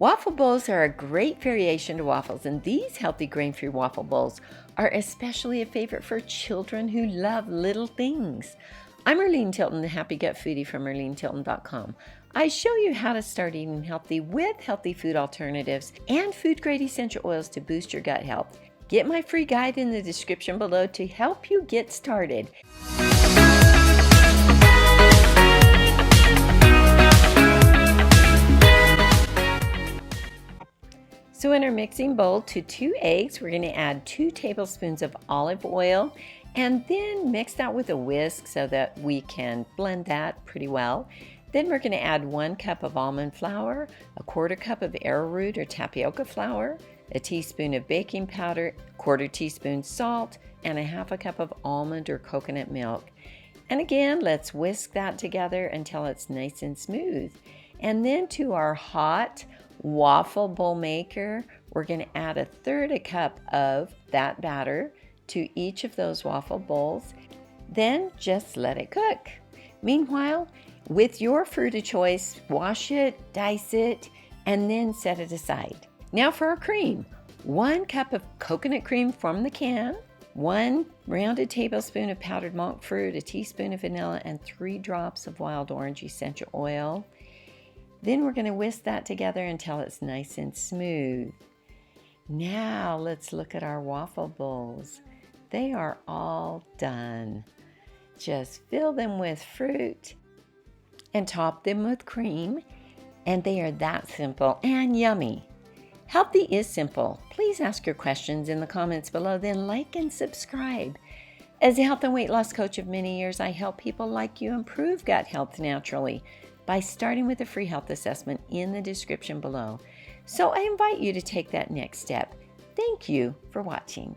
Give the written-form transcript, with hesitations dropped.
Waffle bowls are a great variation to waffles, and these healthy grain-free waffle bowls are especially a favorite for children who love little things. I'm Erleen Tilton, the Happy Gut Foodie from ErleenTilton.com. I show you how to start eating healthy with healthy food alternatives and food-grade essential oils to boost your gut health. Get my free guide in the description below to help you get started. So in our mixing bowl to 2 eggs, we're going to add 2 tablespoons of olive oil and then mix that with a whisk so that we can blend that pretty well. Then we're going to add 1 cup of almond flour, a 1/4 cup of arrowroot or tapioca flour, a teaspoon of baking powder, 1/4 teaspoon salt, and a 1/2 cup of almond or coconut milk. And again, let's whisk that together until it's nice and smooth. And then to our hot waffle bowl maker, we're going to add 1/3 cup of that batter to each of those waffle bowls. Then just let it cook. Meanwhile, with your fruit of choice, wash it, dice it, and then set it aside. Now for our cream. 1 cup of coconut cream from the can, 1 rounded tablespoon of powdered monk fruit, a teaspoon of vanilla, and 3 drops of wild orange essential oil. Then we're going to whisk that together until it's nice and smooth. Now let's look at our waffle bowls. They are all done. Just fill them with fruit and top them with cream, and they are that simple and yummy. Healthy is simple. Please ask your questions in the comments below, then like and subscribe. As a health and weight loss coach of many years, I help people like you improve gut health naturally by starting with a free health assessment in the description below. So I invite you to take that next step. Thank you for watching.